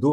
2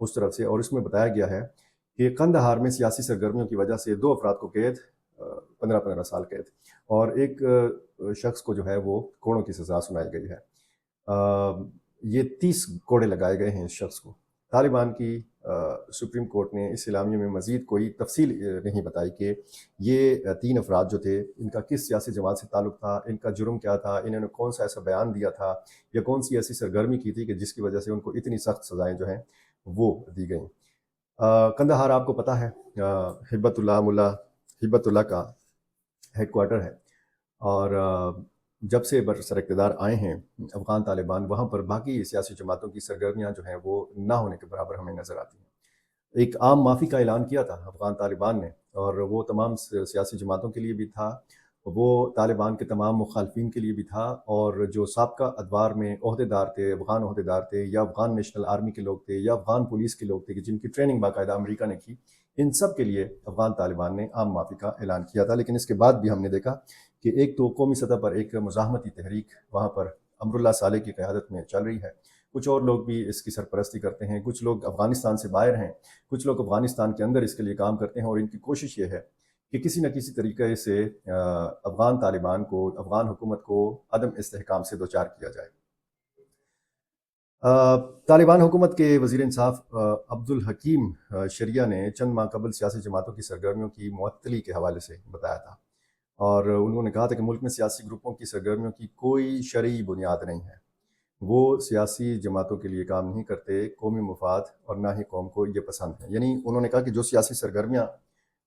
اس طرف سے، اور اس میں بتایا گیا ہے کہ قندھار میں سیاسی سرگرمیوں کی وجہ سے 2 افراد کو قید، 15 سال قید، اور ایک شخص کو جو ہے وہ کوڑوں کی سزا سنائی گئی ہے۔ یہ 30 کوڑے لگائے گئے ہیں اس شخص کو۔ طالبان کی سپریم کورٹ نے اس اعلامیے میں مزید کوئی تفصیل نہیں بتائی کہ یہ 3 افراد جو تھے ان کا کس سیاسی جماعت سے تعلق تھا، ان کا جرم کیا تھا، انہوں نے کون سا ایسا بیان دیا تھا یا کون سی ایسی سرگرمی کی تھی کہ جس کی وجہ سے ان کو اتنی سخت سزائیں جو ہیں وہ دی گئیں۔ قندھار آپ کو پتہ ہے ہبت اللہ ملا ہبت اللہ کا ہیڈ کوارٹر ہے، اور جب سے برسر اقتدار آئے ہیں افغان طالبان، وہاں پر باقی سیاسی جماعتوں کی سرگرمیاں جو ہیں وہ نہ ہونے کے برابر ہمیں نظر آتی ہیں۔ ایک عام معافی کا اعلان کیا تھا افغان طالبان نے، اور وہ تمام سیاسی جماعتوں کے لیے بھی تھا، وہ طالبان کے تمام مخالفین کے لیے بھی تھا، اور جو سابقہ ادوار میں عہدیدار تھے، افغان عہدیدار تھے، یا افغان نیشنل آرمی کے لوگ تھے، یا افغان پولیس کے لوگ تھے کہ جن کی ٹریننگ باقاعدہ امریکہ نے کی، ان سب کے لیے افغان طالبان نے عام معافی کا اعلان کیا تھا۔ لیکن اس کے بعد بھی ہم نے دیکھا کہ ایک تو قومی سطح پر ایک مزاحمتی تحریک وہاں پر امراللہ صالح کی قیادت میں چل رہی ہے، کچھ اور لوگ بھی اس کی سرپرستی کرتے ہیں، کچھ لوگ افغانستان سے باہر ہیں، کچھ لوگ افغانستان کے اندر اس کے لیے کام کرتے ہیں، اور ان کی کوشش یہ ہے کہ کسی نہ کسی طریقے سے افغان طالبان کو، افغان حکومت کو عدم استحکام سے دوچار کیا جائے۔ طالبان حکومت کے وزیر انصاف عبدالحکیم شریعہ نے چند ماہ قبل سیاسی جماعتوں کی سرگرمیوں کی معطلی کے حوالے سے بتایا تھا، اور انہوں نے کہا تھا کہ ملک میں سیاسی گروپوں کی سرگرمیوں کی کوئی شرعی بنیاد نہیں ہے، وہ سیاسی جماعتوں کے لیے کام نہیں کرتے، قومی مفاد اور نہ ہی قوم کو یہ پسند ہے۔ یعنی انہوں نے کہا کہ جو سیاسی سرگرمیاں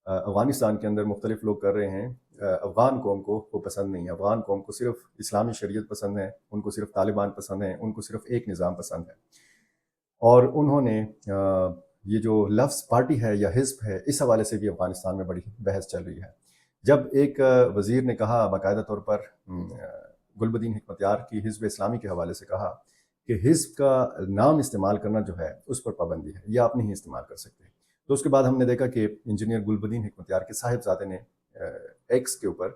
افغانستان کے اندر مختلف لوگ کر رہے ہیں، افغان قوم کو وہ پسند نہیں ہے، افغان قوم کو صرف اسلامی شریعت پسند ہے، ان کو صرف طالبان پسند ہیں، ان کو صرف ایک نظام پسند ہے۔ اور انہوں نے یہ جو لفظ پارٹی ہے یا حزب ہے، اس حوالے سے بھی افغانستان میں بڑی بحث چل رہی ہے۔ جب ایک وزیر نے کہا باقاعدہ طور پر، گلبدین حکمت یار کی حزب اسلامی کے حوالے سے کہا کہ حزب کا نام استعمال کرنا جو ہے اس پر پابندی ہے، یہ آپ نہیں استعمال کر سکتے۔ تو اس کے بعد ہم نے دیکھا کہ انجینئر گلبدین حکمت یار کے صاحبزادے نے ایکس کے اوپر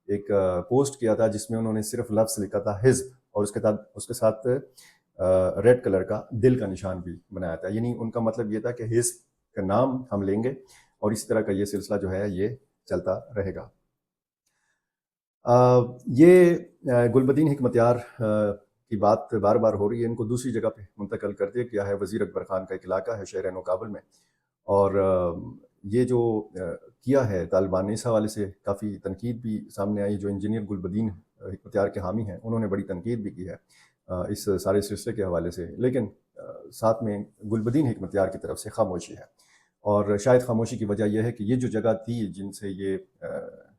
ایک پوسٹ کیا تھا جس میں انہوں نے صرف لفظ لکھا تھا حزب، اور اس کے ساتھ ریڈ کلر کا دل کا نشان بھی بنایا تھا۔ یعنی ان کا مطلب یہ تھا کہ حزب کا نام ہم لیں گے اور اسی طرح کا یہ سلسلہ جو ہے یہ چلتا رہے گا۔ یہ گلبدین حکمت یار کی بات بار بار ہو رہی ہے، ان کو دوسری جگہ پہ منتقل کر دیا گیا ہے۔ وزیر اکبر خان کا ایک علاقہ ہے شہر نو کابل میں، اور یہ جو کیا ہے طالبان نے، اس حوالے سے کافی تنقید بھی سامنے آئی۔ جو انجینئر گلبدین حکمت یار کے حامی ہیں انہوں نے بڑی تنقید بھی کی ہے اس سارے سلسلے کے حوالے سے، لیکن ساتھ میں گلبدین حکمت یار کی طرف سے خاموشی ہے، اور شاید خاموشی کی وجہ یہ ہے کہ یہ جو جگہ تھی جن سے یہ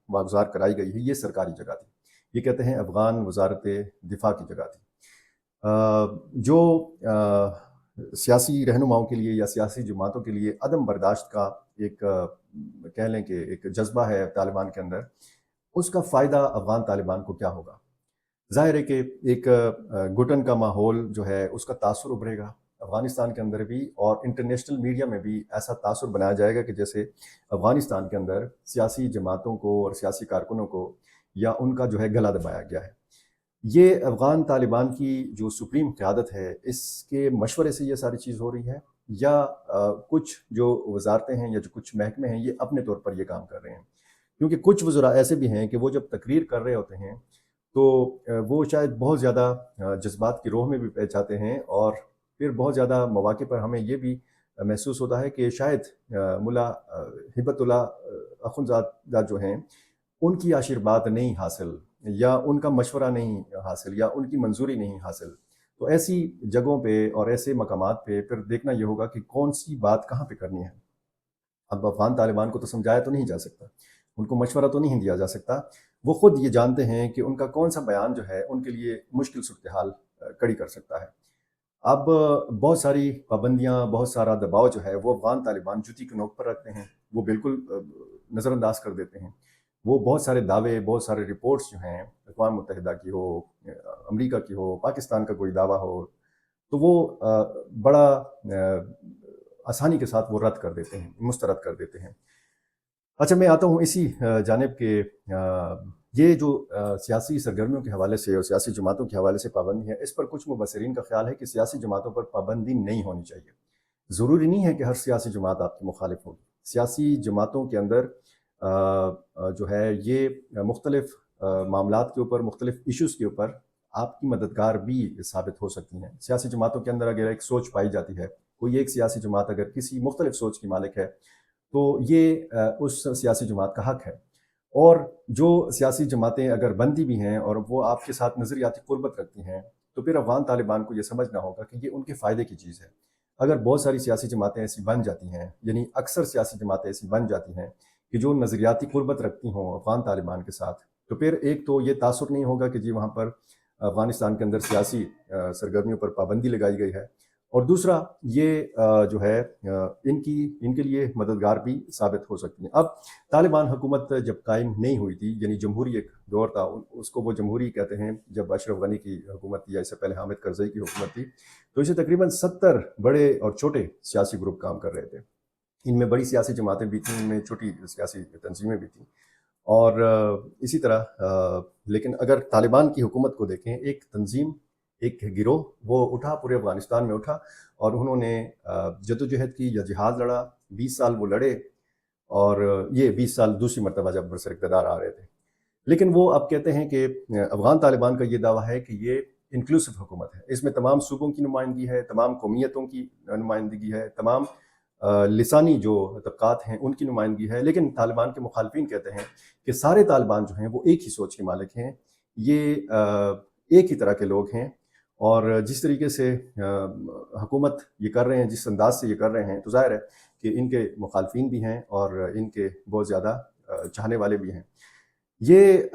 واگزار کرائی گئی ہے، یہ سرکاری جگہ تھی، یہ کہتے ہیں افغان وزارت دفاع کی جگہ تھی۔ جو سیاسی رہنماؤں کے لیے یا سیاسی جماعتوں کے لیے عدم برداشت کا ایک کہہ لیں کہ ایک جذبہ ہے طالبان کے اندر، اس کا فائدہ افغان طالبان کو کیا ہوگا؟ ظاہر ہے کہ ایک گھٹن کا ماحول جو ہے اس کا تاثر ابھرے گا افغانستان کے اندر بھی، اور انٹرنیشنل میڈیا میں بھی ایسا تاثر بنایا جائے گا کہ جیسے افغانستان کے اندر سیاسی جماعتوں کو اور سیاسی کارکنوں کو یا ان کا جو ہے گلا دبایا گیا ہے۔ یہ افغان طالبان کی جو سپریم قیادت ہے اس کے مشورے سے یہ ساری چیز ہو رہی ہے، یا کچھ جو وزارتیں ہیں یا جو کچھ محکمے ہیں یہ اپنے طور پر یہ کام کر رہے ہیں؟ کیونکہ کچھ وزراء ایسے بھی ہیں کہ وہ جب تقریر کر رہے ہوتے ہیں تو وہ شاید بہت زیادہ جذبات کی روح میں بھی پہ جاتے ہیں، اور پھر بہت زیادہ مواقع پر ہمیں یہ بھی محسوس ہوتا ہے کہ شاید ملا ہبت اللہ اخنزادہ جو ہیں ان کی آشیرواد نہیں حاصل، یا ان کا مشورہ نہیں حاصل، یا ان کی منظوری نہیں حاصل۔ تو ایسی جگہوں پہ اور ایسے مقامات پہ پھر دیکھنا یہ ہوگا کہ کون سی بات کہاں پہ کرنی ہے۔ اب افغان طالبان کو تو سمجھایا تو نہیں جا سکتا، ان کو مشورہ تو نہیں دیا جا سکتا، وہ خود یہ جانتے ہیں کہ ان کا کون سا بیان جو ہے ان کے لیے مشکل صورتحال کڑی کر سکتا ہے۔ اب بہت ساری پابندیاں، بہت سارا دباؤ جو ہے وہ افغان طالبان جوتی کی نوک پر رکھتے ہیں، وہ بالکل نظر انداز کر دیتے ہیں۔ وہ بہت سارے دعوے، بہت سارے رپورٹس جو ہیں اقوام متحدہ کی ہو، امریکہ کی ہو، پاکستان کا کوئی دعویٰ ہو، تو وہ بڑا آسانی کے ساتھ وہ رد کر دیتے ہیں، مسترد کر دیتے ہیں۔ اچھا، میں آتا ہوں اسی جانب کہ یہ جو سیاسی سرگرمیوں کے حوالے سے اور سیاسی جماعتوں کے حوالے سے پابندی ہے، اس پر کچھ مبصرین کا خیال ہے کہ سیاسی جماعتوں پر پابندی نہیں ہونی چاہیے۔ ضروری نہیں ہے کہ ہر سیاسی جماعت آپ کی مخالف ہوگی. سیاسی جماعتوں کے اندر جو ہے یہ مختلف معاملات کے اوپر، مختلف ایشوز کے اوپر آپ کی مددگار بھی ثابت ہو سکتی ہیں. سیاسی جماعتوں کے اندر اگر ایک سوچ پائی جاتی ہے، کوئی ایک سیاسی جماعت اگر کسی مختلف سوچ کی مالک ہے، تو یہ اس سیاسی جماعت کا حق ہے. اور جو سیاسی جماعتیں اگر بنتی بھی ہیں اور وہ آپ کے ساتھ نظریاتی قربت رکھتی ہیں، تو پھر افغان طالبان کو یہ سمجھنا ہوگا کہ یہ ان کے فائدے کی چیز ہے. اگر بہت ساری سیاسی جماعتیں ایسی بن جاتی ہیں، یعنی اکثر سیاسی جماعتیں ایسی بن جاتی ہیں کہ جو نظریاتی قربت رکھتی ہوں افغان طالبان کے ساتھ، تو پھر ایک تو یہ تاثر نہیں ہوگا کہ جی وہاں پر افغانستان کے اندر سیاسی سرگرمیوں پر پابندی لگائی گئی ہے، اور دوسرا یہ جو ہے ان کے لیے مددگار بھی ثابت ہو سکتی ہیں. اب طالبان حکومت جب قائم نہیں ہوئی تھی، یعنی جمہوری ایک دور تھا، اس کو وہ جمہوری کہتے ہیں، جب اشرف غنی کی حکومت تھی یا اس سے پہلے حامد کرزئی کی حکومت تھی، تو اسے تقریباً 70 بڑے اور چھوٹے سیاسی گروپ کام کر رہے تھے. ان میں بڑی سیاسی جماعتیں بھی تھیں، ان میں چھوٹی سیاسی تنظیمیں بھی تھیں. اور اسی طرح لیکن اگر طالبان کی حکومت کو دیکھیں، ایک تنظیم، ایک گروہ وہ اٹھا، پورے افغانستان میں اٹھا، اور انہوں نے جدوجہد کی یا جہاد لڑا. 20 سال وہ لڑے، اور یہ 20 سال دوسری مرتبہ جب برسر اقتدار آ رہے تھے. لیکن وہ اب کہتے ہیں کہ افغان طالبان کا یہ دعویٰ ہے کہ یہ انکلوسو حکومت ہے، اس میں تمام صوبوں کی نمائندگی ہے، تمام قومیتوں کی نمائندگی ہے، تمام لسانی جو طبقات ہیں ان کی نمائندگی ہے. لیکن طالبان کے مخالفین کہتے ہیں کہ سارے طالبان جو ہیں وہ ایک ہی سوچ کے مالک ہیں، یہ ایک ہی طرح کے لوگ ہیں، اور جس طریقے سے حکومت یہ کر رہے ہیں، جس انداز سے یہ کر رہے ہیں، تو ظاہر ہے کہ ان کے مخالفین بھی ہیں اور ان کے بہت زیادہ چاہنے والے بھی ہیں. یہ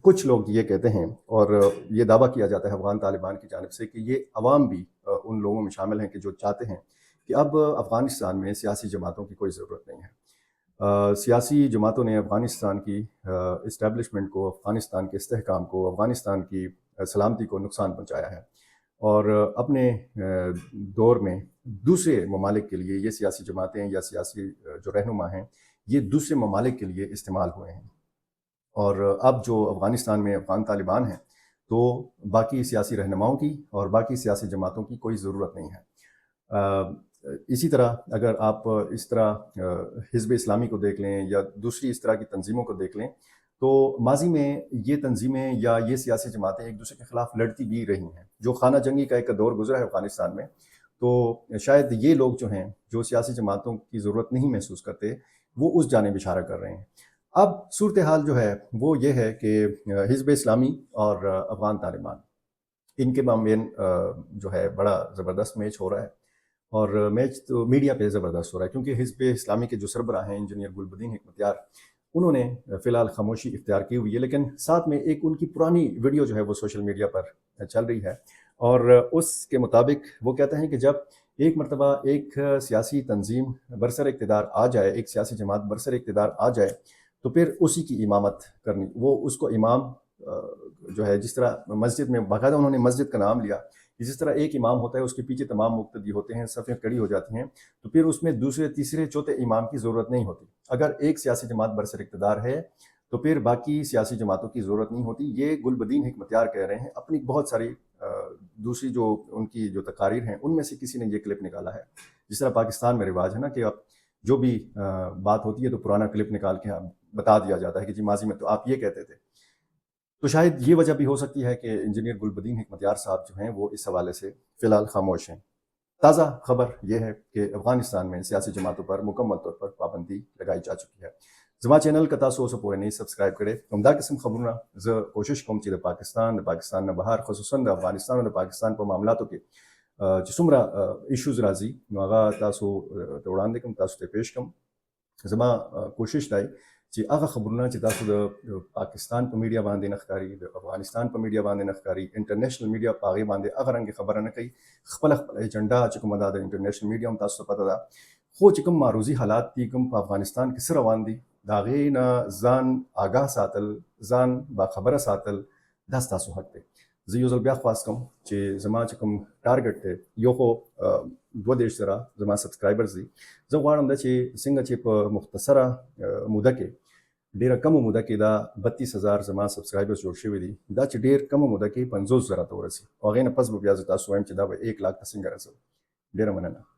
کچھ لوگ یہ کہتے ہیں، اور یہ دعویٰ کیا جاتا ہے افغان طالبان کی جانب سے، کہ یہ عوام بھی ان لوگوں میں شامل ہیں کہ جو چاہتے ہیں کہ اب افغانستان میں سیاسی جماعتوں کی کوئی ضرورت نہیں ہے. سیاسی جماعتوں نے افغانستان کی اسٹیبلشمنٹ کو، افغانستان کے استحکام کو، افغانستان کی سلامتی کو نقصان پہنچایا ہے، اور اپنے دور میں دوسرے ممالک کے لیے یہ سیاسی جماعتیں یا سیاسی جو رہنما ہیں، یہ دوسرے ممالک کے لیے استعمال ہوئے ہیں. اور اب جو افغانستان میں افغان طالبان ہیں، تو باقی سیاسی رہنماؤں کی اور باقی سیاسی جماعتوں کی کوئی ضرورت نہیں ہے. اسی طرح اگر آپ اس طرح حزب اسلامی کو دیکھ لیں یا دوسری اس طرح کی تنظیموں کو دیکھ لیں، تو ماضی میں یہ تنظیمیں یا یہ سیاسی جماعتیں ایک دوسرے کے خلاف لڑتی بھی رہی ہیں. جو خانہ جنگی کا ایک دور گزرا ہے افغانستان میں، تو شاید یہ لوگ جو ہیں، جو سیاسی جماعتوں کی ضرورت نہیں محسوس کرتے، وہ اس جانب اشارہ کر رہے ہیں. اب صورتحال جو ہے وہ یہ ہے کہ حزب اسلامی اور افغان طالبان، ان کے مابین جو ہے بڑا زبردست میچ ہو رہا ہے، اور میچ تو میڈیا پہ زبردست ہو رہا ہے، کیونکہ حزب اسلامی کے جو سربراہ ہیں انجینئر گلبدین حکمتیار، انہوں نے فی الحال خاموشی اختیار کی ہوئی ہے. لیکن ساتھ میں ایک ان کی پرانی ویڈیو جو ہے وہ سوشل میڈیا پر چل رہی ہے، اور اس کے مطابق وہ کہتے ہیں کہ جب ایک مرتبہ ایک سیاسی تنظیم برسر اقتدار آ جائے، ایک سیاسی جماعت برسر اقتدار آ جائے، تو پھر اسی کی امامت کرنی، وہ اس کو امام جو ہے، جس طرح مسجد میں باقاعدہ انہوں نے مسجد کا نام لیا، جس طرح ایک امام ہوتا ہے، اس کے پیچھے تمام مقتدی ہوتے ہیں، صفیں کڑی ہو جاتی ہیں، تو پھر اس میں دوسرے تیسرے چوتھے امام کی ضرورت نہیں ہوتی. اگر ایک سیاسی جماعت برسر اقتدار ہے تو پھر باقی سیاسی جماعتوں کی ضرورت نہیں ہوتی. یہ گلبدین حکمتیار کہہ رہے ہیں، اپنی بہت ساری دوسری جو ان کی جو تقاریر ہیں ان میں سے کسی نے یہ کلپ نکالا ہے. جس طرح پاکستان میں رواج ہے نا کہ اب جو بھی بات ہوتی ہے تو پرانا کلپ نکال کے بتا دیا جاتا ہے کہ جی ماضی میں تو آپ یہ کہتے تھے. تو شاید یہ وجہ بھی ہو سکتی ہے کہ انجینئر گلبدین حکمتیار صاحب جو ہیں وہ اس حوالے سے فی الحال خاموش ہیں. تازہ خبر یہ ہے کہ افغانستان میں سیاسی جماعتوں پر مکمل طور پر پابندی لگائی جا چکی ہے. زما چینل کا تاسو اوسه پورې نه سبسکرایب کړئ. همدا قسم خبرونه زه کوشش کوم چې د پاکستان نه بهر، خصوصا د افغانستان او د پاکستان په معاملاتو کې چې څومره ایشوز راځي نو هغه تاسو ته وړاندې کوم، تاسو ته پیش کوم. زما کوشش دی چې هغه خبرونه چې تاسو د پاکستان په میډیا باندې نه ښکاري، د افغانستان په میډیا باندې نه ښکاري، انټرنیشنل میډیا په هغې باندې هغه رنګې خبره نه کوي. خپله ایجنډا چې کومه ده د انټرنیشنل میډیا هم تاسو ته پته ده، خو چې کوم معروضي حالات دي، کوم په افغانستان کې څه روان دي، د هغې نه ځان آګاه ساتل، ځان باخبره ساتل، دا ستاسو حق دی. زه یو ځل بیا خواست کوم چې زما چې کوم ټارګټ دی، یو خو 22 زره زما سبسکرایبرز دي. زه غواړم دا چې څنګه چې په مختصره موده کې، ډېره کمه موده کې دا 32,000 زما سبسکرایبرز جوړ شوي دي، دا چې ډېر کمه موده کې 50,000 ته ورسي، او هغې نه پس به بیا زه تاسو وایم چې دا به 1 لاک ته څنګه رسوي. ډیره مننه.